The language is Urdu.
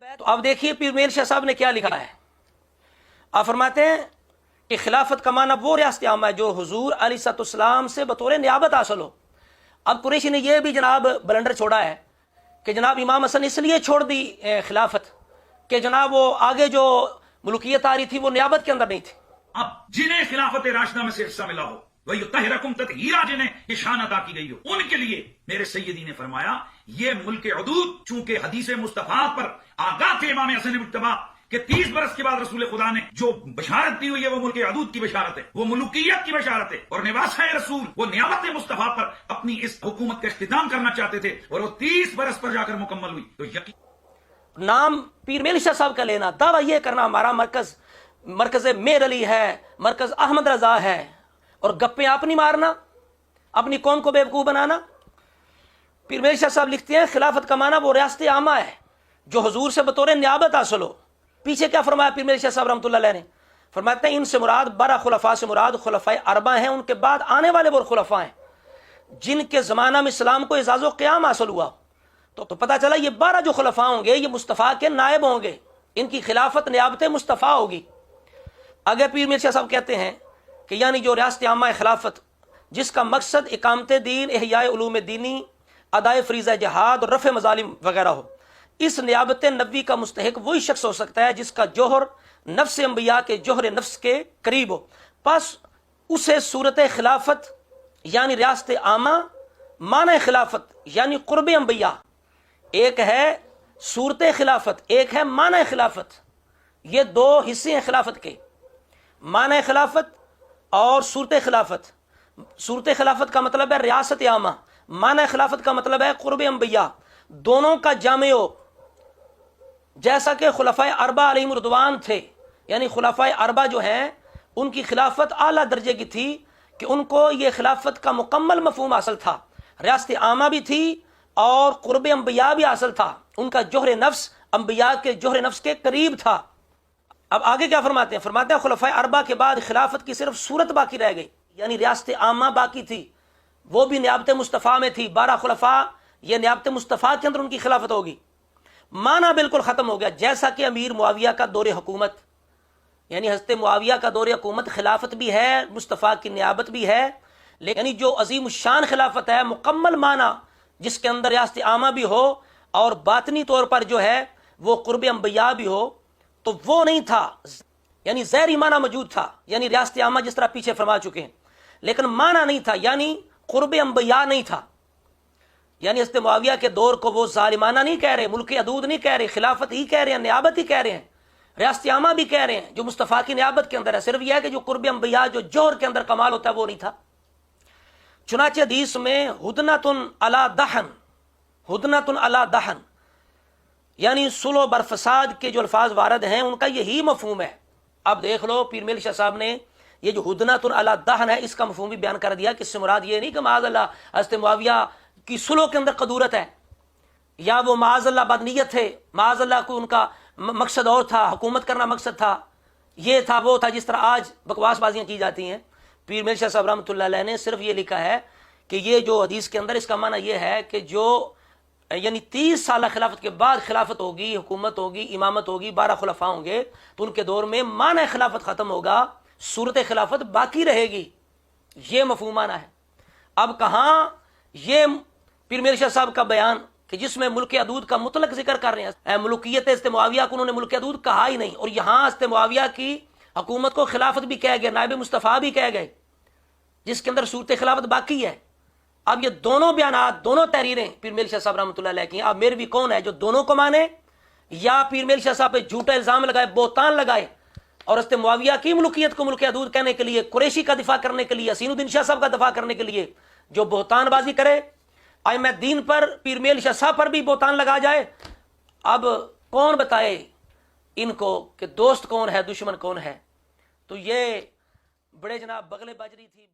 تو اب دیکھیے پیر میل شاہ صاحب نے کیا لکھا ہے. آپ فرماتے ہیں کہ خلافت کا معنی وہ ریاست عامہ ہے جو حضور علیہ السلام سے بطور نیابت حاصل ہو. اب قریشی نے یہ بھی جناب بلنڈر چھوڑا ہے کہ جناب امام حسن اس لیے چھوڑ دی خلافت کہ جناب وہ آگے جو ملوکیت آ رہی تھی وہ نیابت کے اندر نہیں تھی. اب جنہیں خلافت راشدہ میں سے حصہ ملا ہو وہی طاہرکم تطہیرا جنہیں یہ شان عطا کی گئی ہو ان کے لیے میرے سیدی نے فرمایا یہ ملک عدود چونکہ حدیث مصطفیٰ پر آگاہ تھے امام حسن مجتبی کہ 30 برس کے بعد رسول خدا نے جو بشارت دی ہوئی ہے وہ ملک عدود کی بشارت ہے، وہ ملوکیت کی بشارت ہے، اور نواسہ رسول وہ نیابت مصطفیٰ پر اپنی اس حکومت کا اختتام کرنا چاہتے تھے اور وہ 30 برس پر جا کر مکمل ہوئی. تو یقین نام پیر میل شاہ صاحب کا لینا، دعویٰ یہ کرنا ہمارا مرکز میر علی ہے، مرکز احمد رضا ہے، اور گپیں آپ نہیں مارنا، اپنی قوم کو بیوقوف بنانا. پیر میل شاہ صاحب لکھتے ہیں خلافت کا معنی وہ ریاست عامہ ہے جو حضور سے بطور نیابت حاصل ہو. پیچھے کیا فرمایا پیر میل شاہ صاحب رحمۃ اللہ علیہ نے؟ فرماتے ہیں ان سے مراد 12 خلفاء سے مراد خلفائے اربع ہیں، ان کے بعد آنے والے وہ خلفاء ہیں جن کے زمانہ میں اسلام کو اعزاز و قیام حاصل ہوا. تو پتہ چلا یہ 12 جو خلفاء ہوں گے یہ مصطفیٰ کے نائب ہوں گے، ان کی خلافت نیابت مصطفیٰ ہوگی. آگے پیر میل شاہ صاحب کہتے ہیں کہ یعنی جو ریاست عامہ خلافت جس کا مقصد اقامت دین، احیاء علوم دینی، ادائے فریضہ جہاد اور رفع مظالم وغیرہ ہو، اس نیابت نبوی کا مستحق وہی شخص ہو سکتا ہے جس کا جوہر نفس انبیاء کے جوہر نفس کے قریب ہو. پس اسے صورت خلافت یعنی ریاست عامہ، معنی خلافت یعنی قرب انبیاء، ایک ہے صورت خلافت ایک ہے معنی خلافت. یہ دو حصے ہیں خلافت کے، معنی خلافت اور صورت خلافت. صورت خلافت کا مطلب ہے ریاست عامہ، معنی خلافت کا مطلب ہے قرب انبیاء. دونوں کا جامع ہو، جیسا کہ خلفائے اربع علیہم رضوان تھے، یعنی خلفائے اربع جو ہیں ان کی خلافت اعلیٰ درجے کی تھی کہ ان کو یہ خلافت کا مکمل مفہوم حاصل تھا، ریاست عامہ بھی تھی اور قرب انبیاء بھی حاصل تھا، ان کا جوہر نفس انبیاء کے جوہر نفس کے قریب تھا. اب آگے کیا فرماتے ہیں؟ فرماتے ہیں خلفائے اربع کے بعد خلافت کی صرف صورت باقی رہ گئی، یعنی ریاست عامہ باقی تھی، وہ بھی نیابت مصطفیٰ میں تھی. 12 خلفاء یہ نیابت مصطفیٰ کے اندر ان کی خلافت ہوگی. معنی بالکل ختم ہو گیا، جیسا کہ امیر معاویہ کا دور حکومت یعنی حضرت معاویہ کا دور حکومت خلافت بھی ہے، مصطفیٰ کی نیابت بھی ہے، لیکن جو عظیم الشان خلافت ہے مکمل معنی جس کے اندر ریاست عامہ بھی ہو اور باطنی طور پر جو ہے وہ قرب انبیاء بھی ہو، تو وہ نہیں تھا. یعنی ظاہری معنی موجود تھا، یعنی ریاست عامہ جس طرح پیچھے فرما چکے ہیں، لیکن معنی نہیں تھا، یعنی قرب انبیاء نہیں تھا. یعنی حضرت معاویہ کے دور کو وہ ظالمانہ نہیں کہہ رہے، ملک عدود نہیں کہہ رہے، خلافت ہی کہہ رہے ہیں، نیابت ہی کہہ رہے ہیں، ریاست عامہ بھی کہہ رہے ہیں جو مصطفیٰ کی نیابت کے اندر ہے. صرف یہ ہے کہ جو قرب انبیاء جو جوہر کے اندر کمال ہوتا ہے وہ نہیں تھا. چنانچہ حدیث میں ہدنۃ علی دہن، ہدنۃ علی دہن یعنی صلح و برفساد کے جو الفاظ وارد ہیں ان کا یہی مفہوم ہے. اب دیکھ لو پیر میل شاہ صاحب نے یہ جو ہدنۃ علی دہن ہے اس کا مفہوم بھی بیان کر دیا کہ اس سے مراد یہ نہیں کہ معاذ اللہ حضرت معاویہ کی صلح کے اندر قدورت ہے یا وہ معاذ اللہ بدنیت تھے، معاذ اللہ کو ان کا مقصد اور تھا، حکومت کرنا مقصد تھا، یہ تھا وہ تھا جس طرح آج بکواس بازیاں کی جاتی ہیں. پیر میل شاہ صاحب رحمۃ اللہ علیہ نے صرف یہ لکھا ہے کہ یہ جو حدیث کے اندر اس کا معنی یہ ہے کہ جو یعنی 30 سالہ خلافت کے بعد خلافت ہوگی، حکومت ہوگی، امامت ہوگی، 12 خلفاء ہوں گے تو ان کے دور میں معنی خلافت ختم ہوگا، صورت خلافت باقی رہے گی. یہ مفہوم معنی ہے. اب کہاں یہ پیر میل شاہ صاحب کا بیان کہ جس میں ملک عدود کا مطلق ذکر کر رہے ہیں، ملوکیت حضرت معاویہ کو انہوں نے ملک عدود کہا ہی نہیں، اور یہاں حضرت معاویہ کی حکومت کو خلافت بھی کہہ گئے، نائب مصطفیٰ بھی کہہ گئے جس کے اندر صورت خلافت باقی ہے. اب یہ دونوں بیانات، دونوں تحریریں پیر میل شاہ صاحب رحمۃ اللہ علیہ کی، اب میروی کون ہے جو دونوں کو مانے یا پیر میل شاہ صاحب پہ جھوٹا الزام لگائے، بہتان لگائے اور حضرت معاویہ کی ملوکیت کو ملک عدود کہنے کے لیے، قریشی کا دفاع کرنے کے لیے، حسین الدین شاہ صاحب کا دفاع کرنے کے لیے جو بہتان بازی کرے، ائمہ دین پر پیر میل شاہ صاحب پر بھی بہتان لگا جائے. اب کون بتائے ان کو کہ دوست کون ہے دشمن کون ہے؟ تو یہ بڑے جناب بغل باجری تھی.